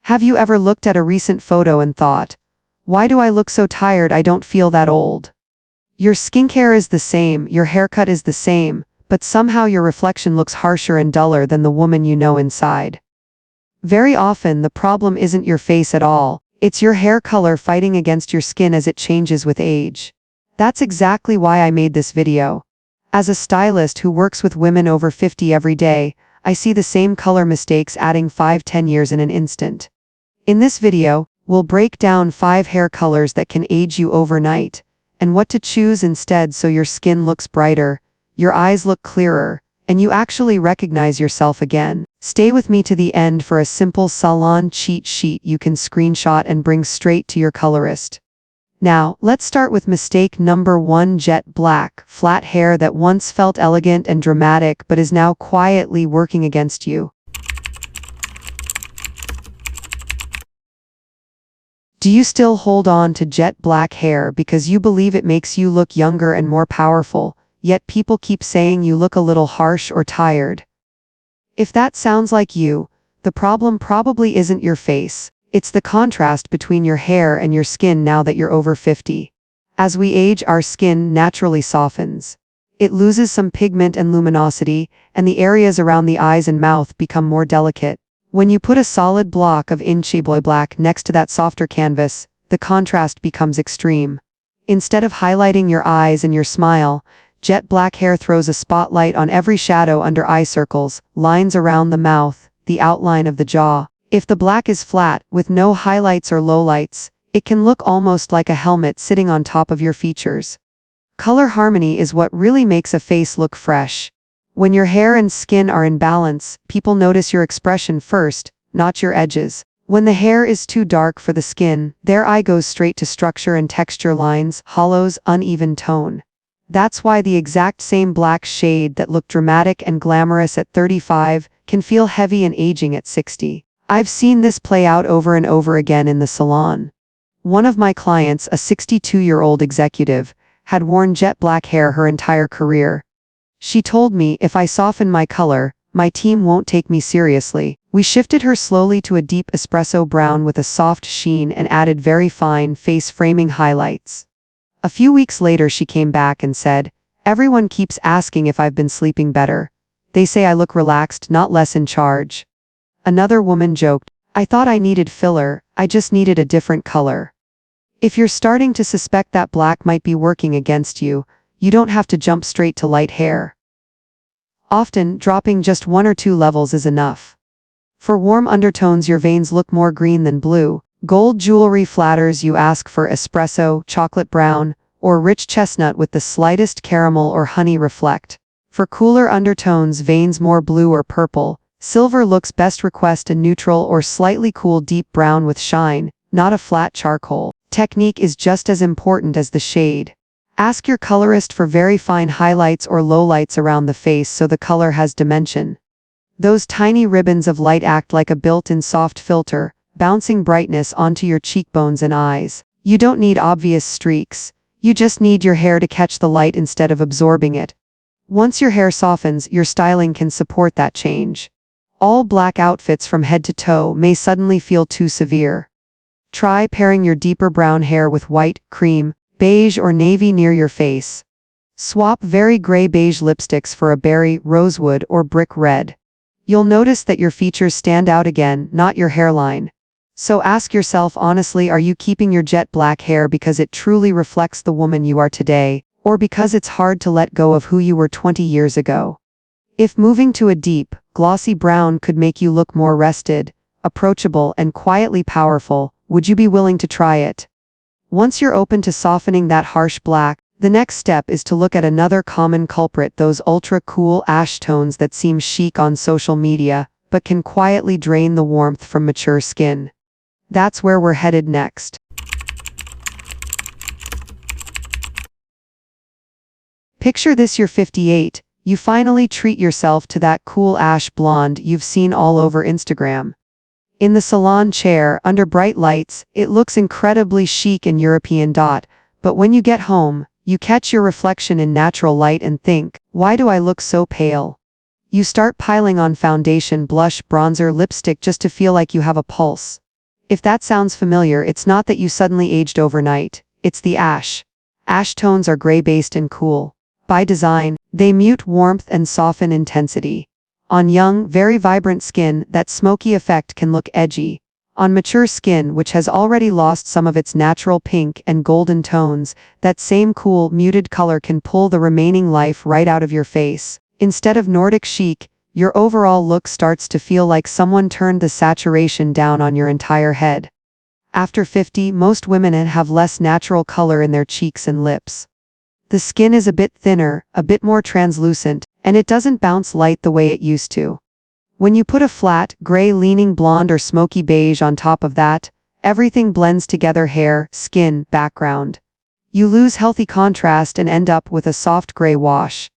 Have you ever looked at a recent photo and thought, why do I look so tired? I don't feel that old. Your skincare is the same, your haircut is the same, but somehow your reflection looks harsher and duller than the woman you know inside. Very often the problem isn't your face at all, it's your hair color fighting against your skin as it changes with age. That's exactly why I made this video. As a stylist who works with women over 50 every day, I see the same color mistakes adding 5-10 years in an instant. In this video, we'll break down 5 hair colors that can age you overnight, and what to choose instead so your skin looks brighter, your eyes look clearer, and you actually recognize yourself again. Stay with me to the end for a simple salon cheat sheet you can screenshot and bring straight to your colorist. Now, let's start with mistake number 1: jet black, flat hair that once felt elegant and dramatic but is now quietly working against you. Do you still hold on to jet black hair because you believe it makes you look younger and more powerful, yet people keep saying you look a little harsh or tired? If that sounds like you, the problem probably isn't your face. It's the contrast between your hair and your skin now that you're over 50. As we age, our skin naturally softens. It loses some pigment and luminosity, and the areas around the eyes and mouth become more delicate. When you put a solid block of Unstyled black next to that softer canvas, the contrast becomes extreme. Instead of highlighting your eyes and your smile, jet black hair throws a spotlight on every shadow under eye circles, lines around the mouth, the outline of the jaw. If the black is flat, with no highlights or lowlights, it can look almost like a helmet sitting on top of your features. Color harmony is what really makes a face look fresh. When your hair and skin are in balance, people notice your expression first, not your edges. When the hair is too dark for the skin, their eye goes straight to structure and texture, lines, hollows, uneven tone. That's why the exact same black shade that looked dramatic and glamorous at 35 can feel heavy and aging at 60. I've seen this play out over and over again in the salon. One of my clients, a 62-year-old executive, had worn jet black hair her entire career. She told me, if I soften my color, my team won't take me seriously. We shifted her slowly to a deep espresso brown with a soft sheen and added very fine face-framing highlights. A few weeks later she came back and said, "Everyone keeps asking if I've been sleeping better. They say I look relaxed, not less in charge." Another woman joked, "I thought I needed filler, I just needed a different color." If you're starting to suspect that black might be working against you, you don't have to jump straight to light hair. Often, dropping just 1 or 2 levels is enough. For warm undertones your veins look more green than blue, gold jewelry flatters you ask for espresso, chocolate brown, or rich chestnut with the slightest caramel or honey reflect. For cooler undertones veins more blue or purple, silver looks best, request a neutral or slightly cool deep brown with shine, not a flat charcoal. Technique is just as important as the shade. Ask your colorist for very fine highlights or lowlights around the face so the color has dimension. Those tiny ribbons of light act like a built-in soft filter, bouncing brightness onto your cheekbones and eyes. You don't need obvious streaks, you just need your hair to catch the light instead of absorbing it. Once your hair softens, your styling can support that change. All black outfits from head to toe may suddenly feel too severe. Try pairing your deeper brown hair with white, cream, beige or navy near your face. Swap very gray beige lipsticks for a berry, rosewood or brick red. You'll notice that your features stand out again, not your hairline. So ask yourself honestly, are you keeping your jet black hair because it truly reflects the woman you are today, or because it's hard to let go of who you were 20 years ago? If moving to a deep, glossy brown could make you look more rested, approachable and quietly powerful, would you be willing to try it? Once you're open to softening that harsh black, the next step is to look at another common culprit, those ultra cool ash tones that seem chic on social media, but can quietly drain the warmth from mature skin. That's where we're headed next. Picture this: you're 58, you finally treat yourself to that cool ash blonde you've seen all over Instagram. In the salon chair, under bright lights, it looks incredibly chic and European. But when you get home, you catch your reflection in natural light and think, why do I look so pale? You start piling on foundation, blush, bronzer, lipstick just to feel like you have a pulse. If that sounds familiar, it's not that you suddenly aged overnight, it's the ash. Ash tones are gray-based and cool. By design, they mute warmth and soften intensity. On young, very vibrant skin, that smoky effect can look edgy. On mature skin, which has already lost some of its natural pink and golden tones, that same cool, muted color can pull the remaining life right out of your face. Instead of Nordic chic, your overall look starts to feel like someone turned the saturation down on your entire head. After 50, most women have less natural color in their cheeks and lips. The skin is a bit thinner, a bit more translucent, and it doesn't bounce light the way it used to. When you put a flat, gray-leaning blonde or smoky beige on top of that, everything blends together: hair, skin, background. You lose healthy contrast and end up with a soft gray wash.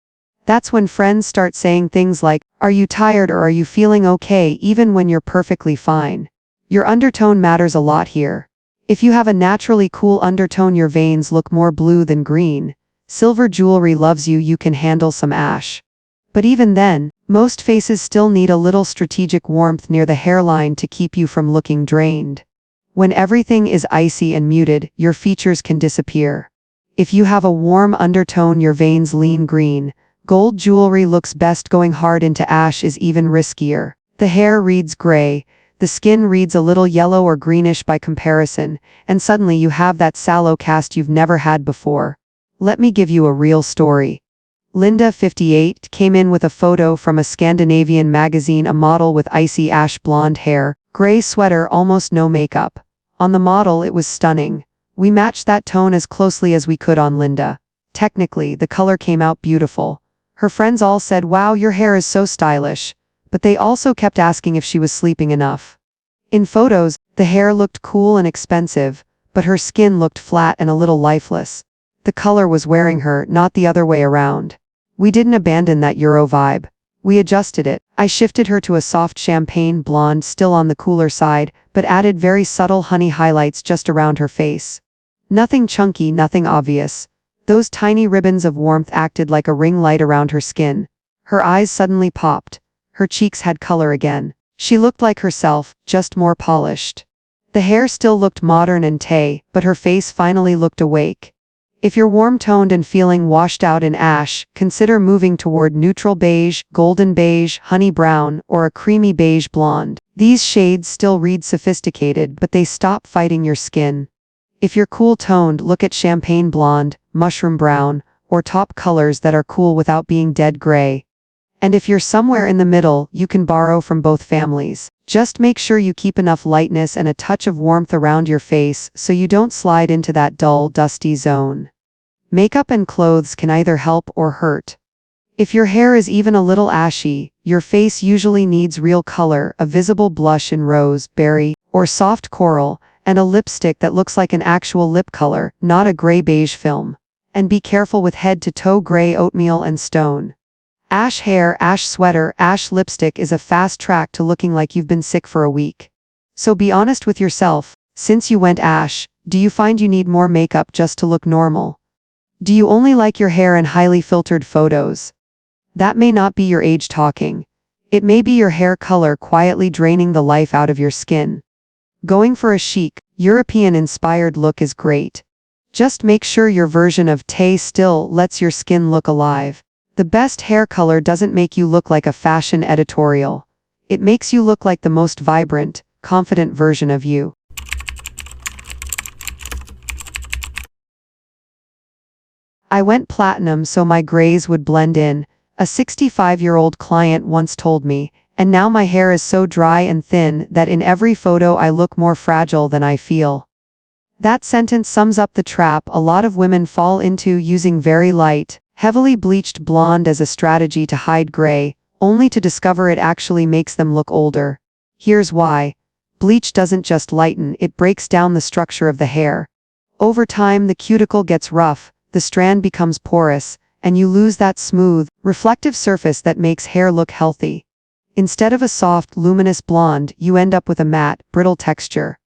That's when friends start saying things like, "Are you tired or are you feeling okay?" even when you're perfectly fine. Your undertone matters a lot here. If you have a naturally cool undertone, your veins look more blue than green. Silver jewelry loves you, you can handle some ash. But even then, most faces still need a little strategic warmth near the hairline to keep you from looking drained. When everything is icy and muted, your features can disappear. If you have a warm undertone, your veins lean green. Gold jewelry looks best, going hard into ash is even riskier. The hair reads gray, the skin reads a little yellow or greenish by comparison, and suddenly you have that sallow cast you've never had before. Let me give you a real story. Linda, 58, came in with a photo from a Scandinavian magazine, a model with icy ash blonde hair, gray sweater, almost no makeup. On the model, it was stunning. We matched that tone as closely as we could on Linda. Technically, the color came out beautiful. Her friends all said, "Wow, your hair is so stylish," but they also kept asking if she was sleeping enough. In photos, the hair looked cool and expensive, but her skin looked flat and a little lifeless. The color was wearing her, not the other way around. We didn't abandon that Euro vibe. We adjusted it. I shifted her to a soft champagne blonde, still on the cooler side, but added very subtle honey highlights just around her face. Nothing chunky, nothing obvious. Those tiny ribbons of warmth acted like a ring light around her skin. Her eyes suddenly popped. Her cheeks had color again. She looked like herself, just more polished. The hair still looked modern and tay, but her face finally looked awake. If you're warm-toned and feeling washed out in ash, consider moving toward neutral beige, golden beige, honey brown, or a creamy beige blonde. These shades still read sophisticated, but they stop fighting your skin. If you're cool-toned, look at champagne blonde, mushroom brown, or taupe colors that are cool without being dead gray. And if you're somewhere in the middle, you can borrow from both families. Just make sure you keep enough lightness and a touch of warmth around your face so you don't slide into that dull, dusty zone. Makeup and clothes can either help or hurt. If your hair is even a little ashy, your face usually needs real color, a visible blush in rose, berry, or soft coral, and a lipstick that looks like an actual lip color, not a gray-beige film. And be careful with head-to-toe gray, oatmeal, and stone. Ash hair, ash sweater, ash lipstick is a fast track to looking like you've been sick for a week. So be honest with yourself. Since you went ash, do you find you need more makeup just to look normal? Do you only like your hair in highly filtered photos? That may not be your age talking. It may be your hair color quietly draining the life out of your skin. Going for a chic, European-inspired look is great. Just make sure your version of Tay still lets your skin look alive. The best hair color doesn't make you look like a fashion editorial. It makes you look like the most vibrant, confident version of you. I went platinum so my grays would blend in, a 65-year-old client once told me, and now my hair is so dry and thin that in every photo I look more fragile than I feel. That sentence sums up the trap a lot of women fall into, using very light, heavily bleached blonde as a strategy to hide gray, only to discover it actually makes them look older. Here's why. Bleach doesn't just lighten, it breaks down the structure of the hair. Over time the cuticle gets rough, the strand becomes porous, and you lose that smooth, reflective surface that makes hair look healthy. Instead of a soft, luminous blonde, you end up with a matte, brittle texture.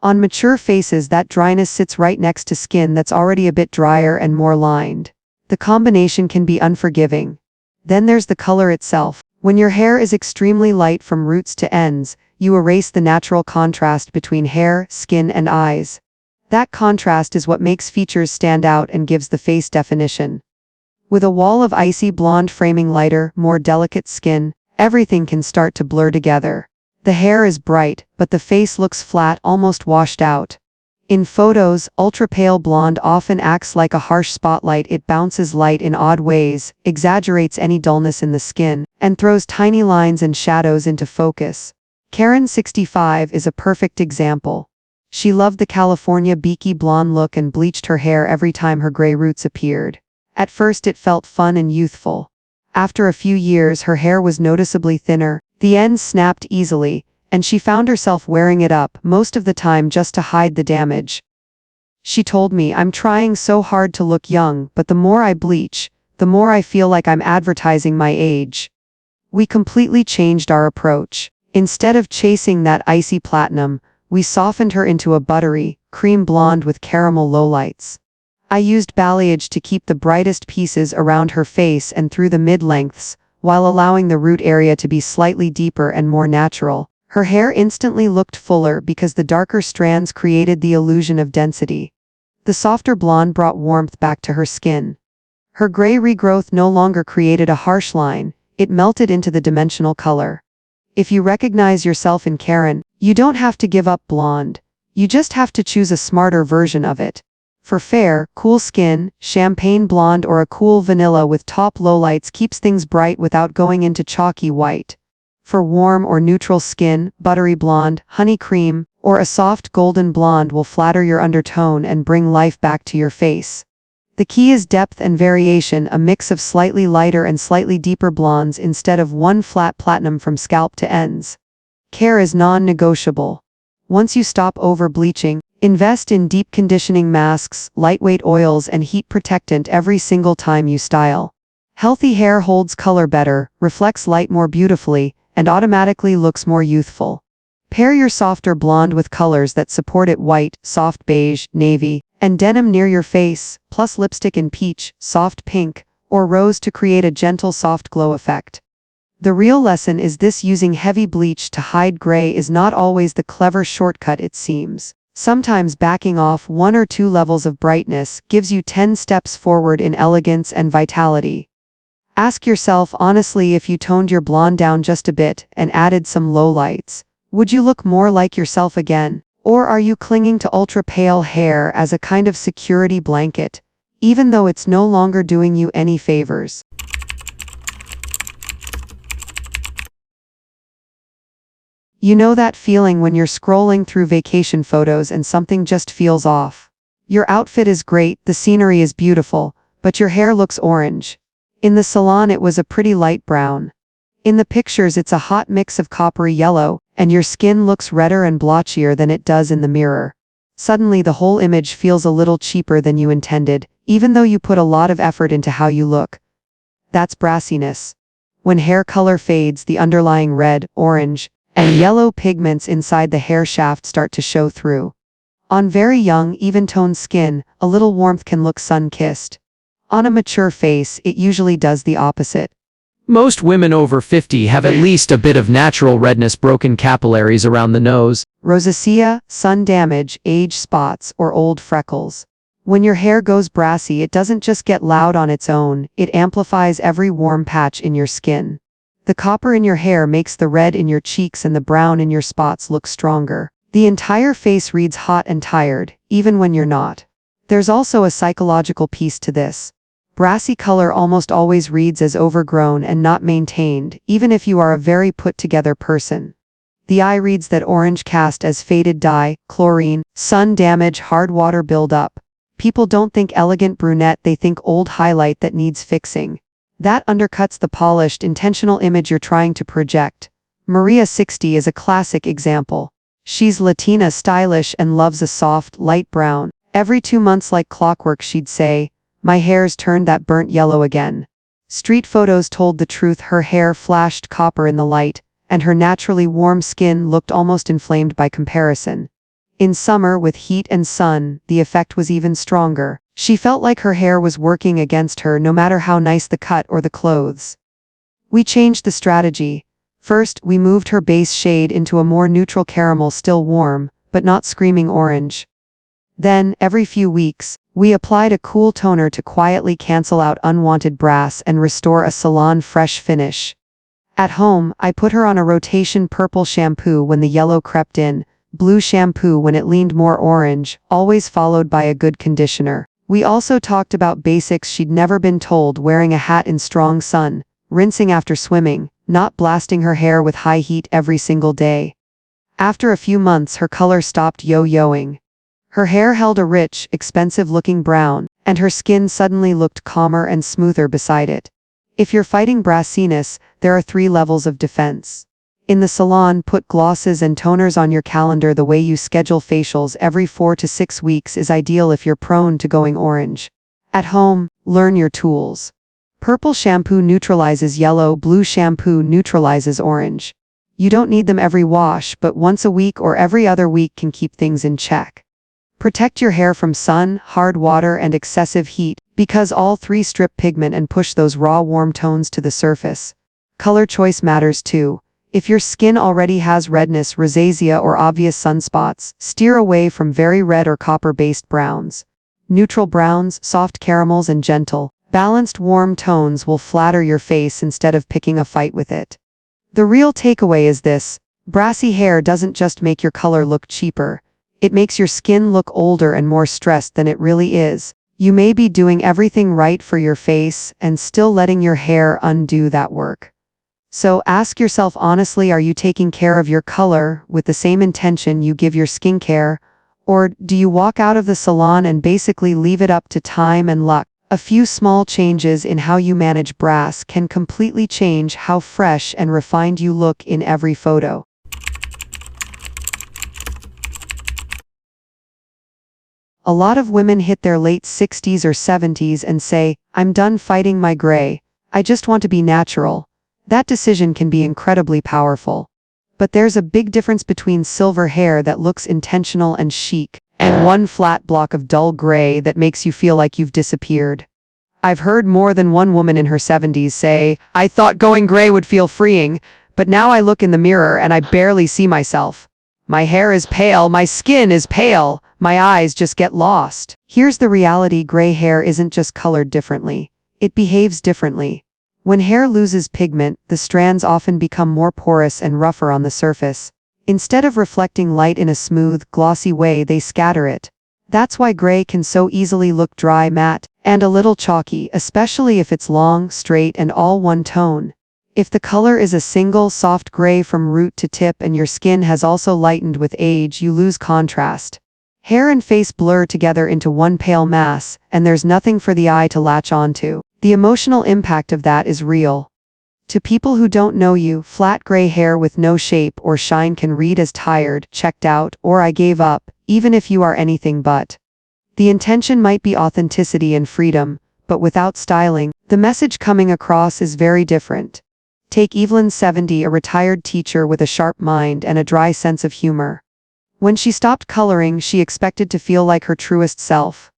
On mature faces, that dryness sits right next to skin that's already a bit drier and more lined. The combination can be unforgiving. Then there's the color itself. When your hair is extremely light from roots to ends, you erase the natural contrast between hair, skin, and eyes. That contrast is what makes features stand out and gives the face definition. With a wall of icy blonde framing lighter, more delicate skin, everything can start to blur together. The hair is bright, but the face looks flat, almost washed out. In photos, ultra-pale blonde often acts like a harsh spotlight. It bounces light in odd ways, exaggerates any dullness in the skin, and throws tiny lines and shadows into focus. Karen 65 is a perfect example. She loved the California beaky blonde look and bleached her hair every time her gray roots appeared. At first it felt fun and youthful. After a few years her hair was noticeably thinner, the ends snapped easily, and she found herself wearing it up most of the time just to hide the damage. She told me, "I'm trying so hard to look young, but the more I bleach, the more I feel like I'm advertising my age." We completely changed our approach. Instead of chasing that icy platinum, we softened her into a buttery, cream blonde with caramel lowlights. I used balayage to keep the brightest pieces around her face and through the mid-lengths, while allowing the root area to be slightly deeper and more natural. Her hair instantly looked fuller because the darker strands created the illusion of density. The softer blonde brought warmth back to her skin. Her gray regrowth no longer created a harsh line, it melted into the dimensional color. If you recognize yourself in Karen, you don't have to give up blonde. You just have to choose a smarter version of it. For fair, cool skin, champagne blonde or a cool vanilla with top lowlights keeps things bright without going into chalky white. For warm or neutral skin, buttery blonde, honey cream, or a soft golden blonde will flatter your undertone and bring life back to your face. The key is depth and variation, a mix of slightly lighter and slightly deeper blondes instead of one flat platinum from scalp to ends. Care is non-negotiable. Once you stop over-bleaching, invest in deep conditioning masks, lightweight oils and heat protectant every single time you style. Healthy hair holds color better, reflects light more beautifully, and automatically looks more youthful. Pair your softer blonde with colors that support it: white, soft beige, navy, and denim near your face, plus lipstick in peach, soft pink, or rose to create a gentle soft glow effect. The real lesson is this: using heavy bleach to hide gray is not always the clever shortcut it seems. Sometimes backing off 1 or 2 levels of brightness gives you 10 steps forward in elegance and vitality. Ask yourself honestly, if you toned your blonde down just a bit and added some lowlights, would you look more like yourself again? Or are you clinging to ultra-pale hair as a kind of security blanket, even though it's no longer doing you any favors? You know that feeling when you're scrolling through vacation photos and something just feels off? Your outfit is great, the scenery is beautiful, but your hair looks orange. In the salon it was a pretty light brown. In the pictures it's a hot mix of coppery yellow, and your skin looks redder and blotchier than it does in the mirror. Suddenly the whole image feels a little cheaper than you intended, even though you put a lot of effort into how you look. That's brassiness. When hair color fades, the underlying red, orange, and yellow pigments inside the hair shaft start to show through. On very young, even-toned skin, a little warmth can look sun-kissed. On a mature face, it usually does the opposite. Most women over 50 have at least a bit of natural redness, broken capillaries around the nose, Rosacea, sun damage, age spots, or old freckles. When your hair goes brassy, it doesn't just get loud on its own, it amplifies every warm patch in your skin. The copper in your hair makes the red in your cheeks and the brown in your spots look stronger. The entire face reads hot and tired, even when you're not. There's also a psychological piece to this. Brassy color almost always reads as overgrown and not maintained, even if you are a very put-together person. The eye reads that orange cast as faded dye, chlorine, sun damage, hard water buildup. People don't think elegant brunette, they think old highlight that needs fixing. That undercuts the polished, intentional image you're trying to project. Maria 60 is a classic example. She's Latina, stylish, and loves a soft, light brown. Every 2 months like clockwork she'd say, "My hair's turned that burnt yellow again." Street photos told the truth. Her hair flashed copper in the light, and her naturally warm skin looked almost inflamed by comparison. In summer, with heat and sun, the effect was even stronger. She felt like her hair was working against her no matter how nice the cut or the clothes. We changed the strategy. First, we moved her base shade into a more neutral caramel, still warm, but not screaming orange. Then, every few weeks, we applied a cool toner to quietly cancel out unwanted brass and restore a salon-fresh finish. At home, I put her on a rotation: purple shampoo when the yellow crept in, blue shampoo when it leaned more orange, always followed by a good conditioner. We also talked about basics she'd never been told: wearing a hat in strong sun, rinsing after swimming, not blasting her hair with high heat every single day. After a few months, her color stopped yo-yoing. Her hair held a rich, expensive-looking brown, and her skin suddenly looked calmer and smoother beside it. If you're fighting brassiness, there are 3 levels of defense. In the salon, put glosses and toners on your calendar. The way you schedule facials every 4 to 6 weeks is ideal if you're prone to going orange. At home, learn your tools. Purple shampoo neutralizes yellow, blue shampoo neutralizes orange. You don't need them every wash, but once a week or every other week can keep things in check. Protect your hair from sun, hard water, and excessive heat, because all 3 strip pigment and push those raw warm tones to the surface. Color choice matters too. If your skin already has redness, rosacea, or obvious sunspots, steer away from very red or copper-based browns. Neutral browns, soft caramels, and gentle, balanced warm tones will flatter your face instead of picking a fight with it. The real takeaway is this: brassy hair doesn't just make your color look cheaper. It makes your skin look older and more stressed than it really is. You may be doing everything right for your face and still letting your hair undo that work. So ask yourself honestly, are you taking care of your color with the same intention you give your skincare? Or do you walk out of the salon and basically leave it up to time and luck? A few small changes in how you manage brass can completely change how fresh and refined you look in every photo. A lot of women hit their late 60s or 70s and say, "I'm done fighting my gray. I just want to be natural." That decision can be incredibly powerful. But there's a big difference between silver hair that looks intentional and chic, and one flat block of dull gray that makes you feel like you've disappeared. I've heard more than one woman in her 70s say, "I thought going gray would feel freeing, but now I look in the mirror and I barely see myself. My hair is pale, my skin is pale, my eyes just get lost." Here's the reality: gray hair isn't just colored differently. It behaves differently. When hair loses pigment, the strands often become more porous and rougher on the surface. Instead of reflecting light in a smooth, glossy way, they scatter it. That's why gray can so easily look dry, matte, and a little chalky, especially if it's long, straight, and all one tone. If the color is a single, soft gray from root to tip and your skin has also lightened with age, you lose contrast. Hair and face blur together into one pale mass, and there's nothing for the eye to latch onto. The emotional impact of that is real. To people who don't know you, flat gray hair with no shape or shine can read as tired, checked out, or "I gave up," even if you are anything but. The intention might be authenticity and freedom, but without styling, the message coming across is very different. Take Evelyn, 70, a retired teacher with a sharp mind and a dry sense of humor. When she stopped coloring, she expected to feel like her truest self.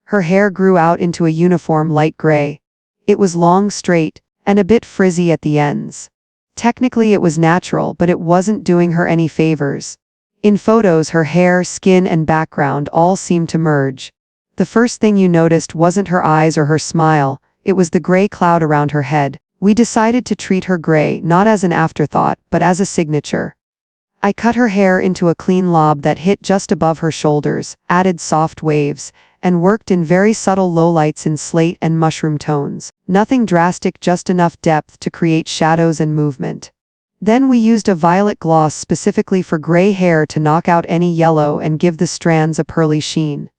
Her hair grew out into a uniform light gray. It was long, straight, and a bit frizzy at the ends. Technically it was natural, but it wasn't doing her any favors. In photos, her hair, skin, and background all seemed to merge. The first thing you noticed wasn't her eyes or her smile, it was the gray cloud around her head. We decided to treat her gray not as an afterthought, but as a signature. I cut her hair into a clean lob that hit just above her shoulders, added soft waves, and worked in very subtle lowlights in slate and mushroom tones. Nothing drastic, just enough depth to create shadows and movement. Then we used a violet gloss specifically for gray hair to knock out any yellow and give the strands a pearly sheen.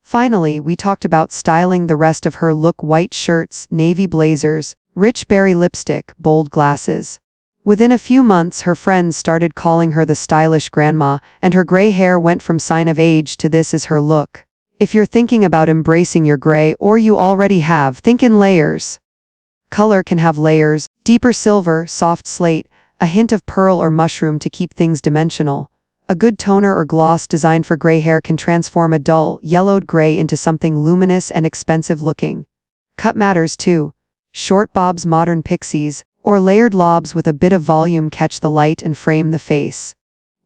Finally, we talked about styling the rest of her look: white shirts, navy blazers, rich berry lipstick, bold glasses. Within a few months, her friends started calling her the stylish grandma, and her gray hair went from sign of age to "this is her look." If you're thinking about embracing your gray, or you already have, think in layers. Color can have layers: deeper silver, soft slate, a hint of pearl or mushroom to keep things dimensional. A good toner or gloss designed for gray hair can transform a dull, yellowed gray into something luminous and expensive looking. Cut matters too. Short bobs, modern pixies, Or layered lobs with a bit of volume catch the light and frame the face.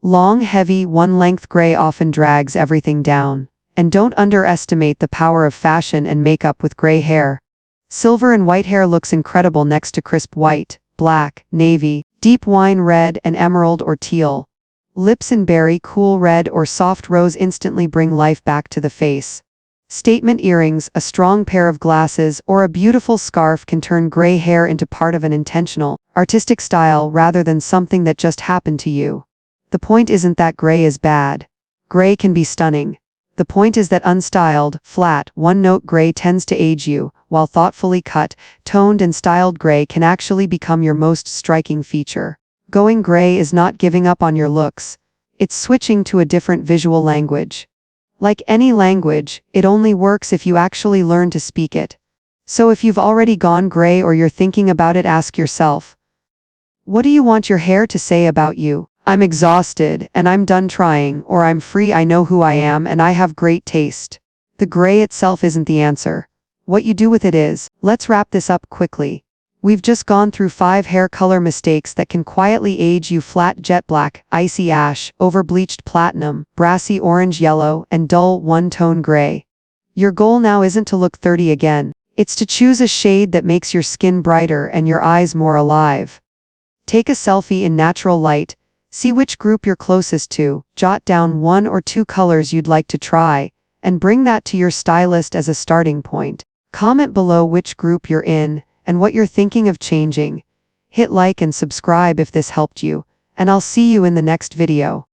Long, heavy, one-length gray often drags everything down. And don't underestimate the power of fashion and makeup with gray hair. Silver and white hair looks incredible next to crisp white, black, navy, deep wine red, and emerald or teal. Lips in berry, cool red, or soft rose instantly bring life back to the face. Statement earrings, a strong pair of glasses, or a beautiful scarf can turn gray hair into part of an intentional, artistic style rather than something that just happened to you. The point isn't that gray is bad. Gray can be stunning. The point is that unstyled, flat, one-note gray tends to age you, while thoughtfully cut, toned and styled gray can actually become your most striking feature. Going gray is not giving up on your looks. It's switching to a different visual language. Like any language, it only works if you actually learn to speak it. So if you've already gone gray or you're thinking about it, ask yourself, what do you want your hair to say about you? I'm exhausted, and I'm done trying, or I'm free, I know who I am, and I have great taste. The gray itself isn't the answer. What you do with it is. Let's wrap this up quickly. We've just gone through 5 hair color mistakes that can quietly age you: flat jet black, icy ash, over-bleached platinum, brassy orange yellow, and dull one-tone gray. Your goal now isn't to look 30 again. It's to choose a shade that makes your skin brighter and your eyes more alive. Take a selfie in natural light. See which group you're closest to, jot down 1 or 2 colors you'd like to try, and bring that to your stylist as a starting point. Comment below which group you're in, and what you're thinking of changing. Hit like and subscribe if this helped you, and I'll see you in the next video.